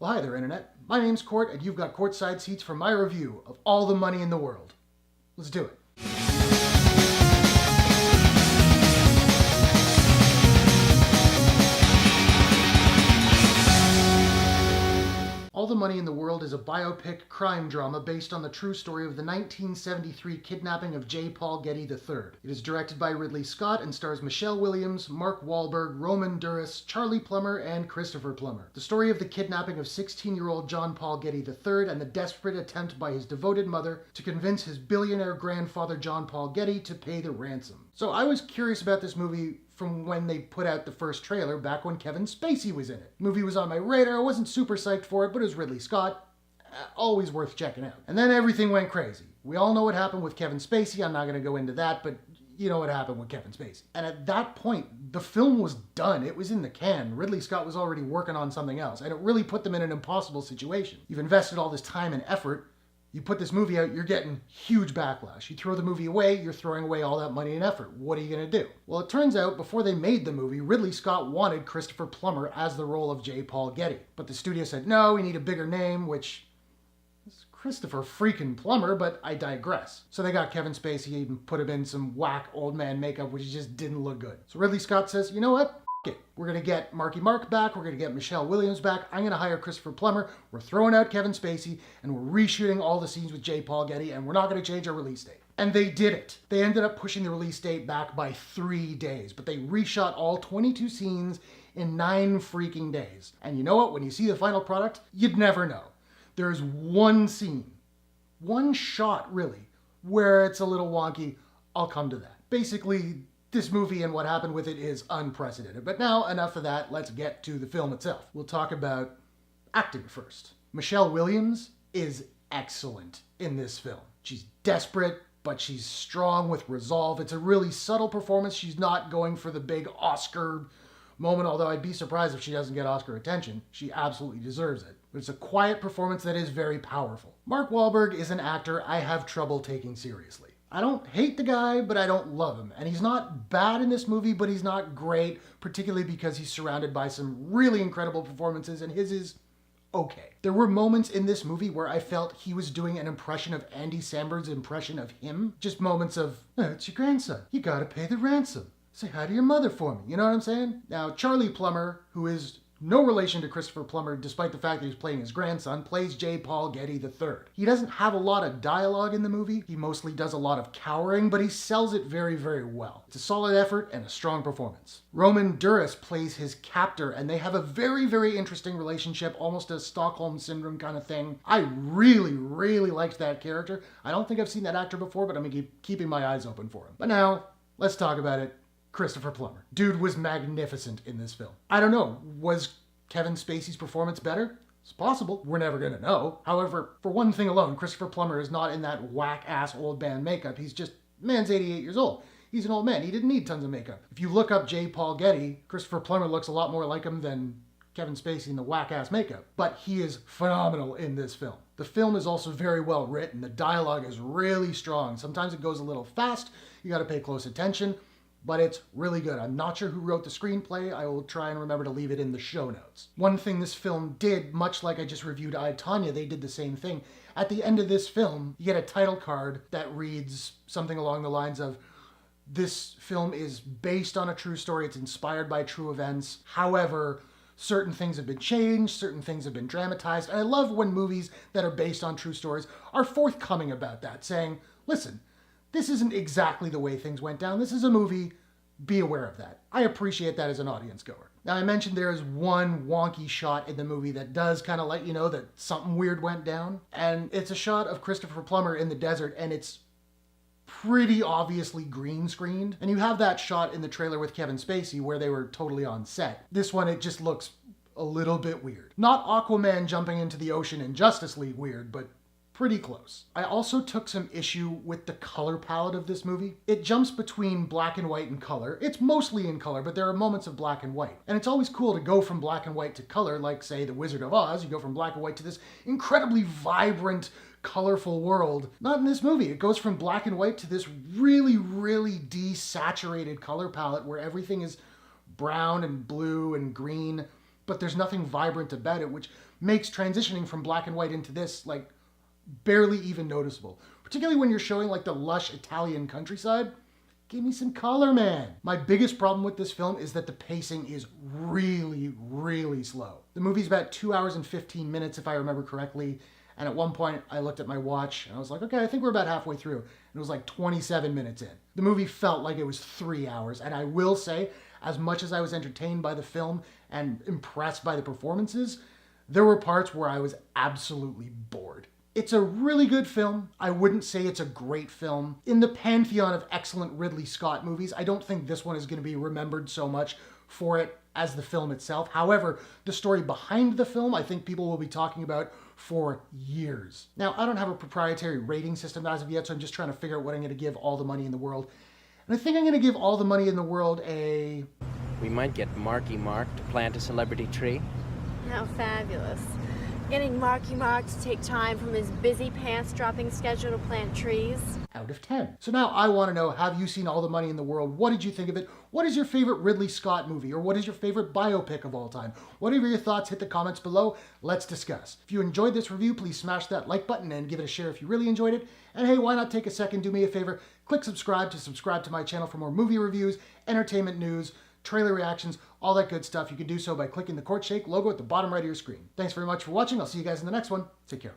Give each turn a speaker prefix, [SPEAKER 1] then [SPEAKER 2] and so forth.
[SPEAKER 1] Well, hi there, Internet. My name's Court, and you've got courtside seats for my review of All the Money in the World. Let's do it. All the Money in the World is a biopic crime drama based on the true story of the 1973 kidnapping of Jean Paul Getty III. It is directed by Ridley Scott and stars Michelle Williams, Mark Wahlberg, Romain Duris, Charlie Plummer, and Christopher Plummer. The story of the kidnapping of 16-year-old John Paul Getty III and the desperate attempt by his devoted mother to convince his billionaire grandfather John Paul Getty to pay the ransom. So I was curious about this movie from when they put out the first trailer back when Kevin Spacey was in it. The movie was on my radar. I wasn't super psyched for it, but it was Ridley Scott. Always worth checking out. And then everything went crazy. We all know what happened with Kevin Spacey. I'm not going to go into that, but you know what happened with Kevin Spacey. And at that point, the film was done. It was in the can. Ridley Scott was already working on something else, and it really put them in an impossible situation. You've invested all this time and effort. You put this movie out, you're getting huge backlash. You throw the movie away, you're throwing away all that money and effort. What are you going to do? Well, it turns out before they made the movie, Ridley Scott wanted Christopher Plummer as the role of Jean Paul Getty. But the studio said, no, we need a bigger name, which is Christopher freaking Plummer, but I digress. So they got Kevin Spacey and put him in some whack old man makeup, which just didn't look good. So Ridley Scott says, you know what? It. We're going to get Marky Mark back. We're going to get Michelle Williams back. I'm going to hire Christopher Plummer. We're throwing out Kevin Spacey, and we're reshooting all the scenes with Jean Paul Getty, and we're not going to change our release date. And they did it. They ended up pushing the release date back by 3 days, but they reshot all 22 scenes in 9 freaking days. And you know what? When you see the final product, you'd never know. There's one scene, one shot really, where it's a little wonky. I'll come to that. Basically, this movie and what happened with it is unprecedented. But now, enough of that, let's get to the film itself. We'll talk about acting first. Michelle Williams is excellent in this film. She's desperate, but she's strong with resolve. It's a really subtle performance. She's not going for the big Oscar moment, although I'd be surprised if she doesn't get Oscar attention. She absolutely deserves it. But it's a quiet performance that is very powerful. Mark Wahlberg is an actor I have trouble taking seriously. I don't hate the guy, but I don't love him. And he's not bad in this movie, but he's not great, particularly because he's surrounded by some really incredible performances, and his is okay. There were moments in this movie where I felt he was doing an impression of Andy Samberg's impression of him. Just moments of, oh, it's your grandson. You gotta pay the ransom. Say hi to your mother for me. You know what I'm saying? Now, Charlie Plummer, who is no relation to Christopher Plummer, despite the fact that he's playing his grandson, plays Jean Paul Getty III. He doesn't have a lot of dialogue in the movie. He mostly does a lot of cowering, but he sells it very, very well. It's a solid effort and a strong performance. Romain Duris plays his captor, and they have a very, very interesting relationship, almost a Stockholm Syndrome kind of thing. I really, really liked that character. I don't think I've seen that actor before, but I'm gonna keep keeping my eyes open for him. But now, let's talk about it. Christopher Plummer. Dude was magnificent in this film. I don't know, was Kevin Spacey's performance better? It's possible. We're never gonna know. However, for one thing alone, Christopher Plummer is not in that whack-ass old man makeup. He's just, man's 88 years old. He's an old man. He didn't need tons of makeup. If you look up Jean Paul Getty, Christopher Plummer looks a lot more like him than Kevin Spacey in the whack-ass makeup. But he is phenomenal in this film. The film is also very well written. The dialogue is really strong. Sometimes it goes a little fast. You gotta pay close attention. But it's really good. I'm not sure who wrote the screenplay. I will try and remember to leave it in the show notes. One thing this film did, much like I just reviewed I, Tonya, they did the same thing. At the end of this film, you get a title card that reads something along the lines of, this film is based on a true story, it's inspired by true events. However, certain things have been changed, certain things have been dramatized. And I love when movies that are based on true stories are forthcoming about that, saying, listen, this isn't exactly the way things went down. This is a movie. Be aware of that. I appreciate that as an audience goer. Now, I mentioned there is one wonky shot in the movie that does kind of let you know that something weird went down. And it's a shot of Christopher Plummer in the desert, and it's pretty obviously green screened. And you have that shot in the trailer with Kevin Spacey where they were totally on set. This one, it just looks a little bit weird. Not Aquaman jumping into the ocean in Justice League weird, but pretty close. I also took some issue with the color palette of this movie. It jumps between black and white and color. It's mostly in color, but there are moments of black and white. And it's always cool to go from black and white to color, like, say, The Wizard of Oz. You go from black and white to this incredibly vibrant, colorful world. Not in this movie. It goes from black and white to this really, really desaturated color palette where everything is brown and blue and green, but there's nothing vibrant about it, which makes transitioning from black and white into this, like, barely even noticeable. Particularly when you're showing, like, the lush Italian countryside. Give me some color, man. My biggest problem with this film is that the pacing is really, really slow. The movie's about 2 hours and 15 minutes, if I remember correctly. And at one point, I looked at my watch and I was like, okay, I think we're about halfway through. And it was like 27 minutes in. The movie felt like it was 3 hours. And I will say, as much as I was entertained by the film and impressed by the performances, there were parts where I was absolutely bored. It's a really good film. I wouldn't say it's a great film. In the pantheon of excellent Ridley Scott movies, I don't think this one is going to be remembered so much for it as the film itself. However, the story behind the film, I think people will be talking about for years. Now, I don't have a proprietary rating system as of yet, so I'm just trying to figure out what I'm going to give All the Money in the World. And I think I'm going to give All the Money in the World a...
[SPEAKER 2] We might get Marky Mark to plant a celebrity tree.
[SPEAKER 3] How fabulous. Getting Marky Mark to take time from his busy pants-dropping schedule to plant trees.
[SPEAKER 1] Out of 10. So now I want to know, have you seen All the Money in the World? What did you think of it? What is your favorite Ridley Scott movie? Or what is your favorite biopic of all time? Whatever your thoughts, hit the comments below. Let's discuss. If you enjoyed this review, please smash that like button and give it a share if you really enjoyed it. And hey, why not take a second, do me a favor, click subscribe to my channel for more movie reviews, entertainment news, trailer reactions, all that good stuff. You can do so by clicking the Courtshake logo at the bottom right of your screen. Thanks very much for watching. I'll see you guys in the next one. Take care.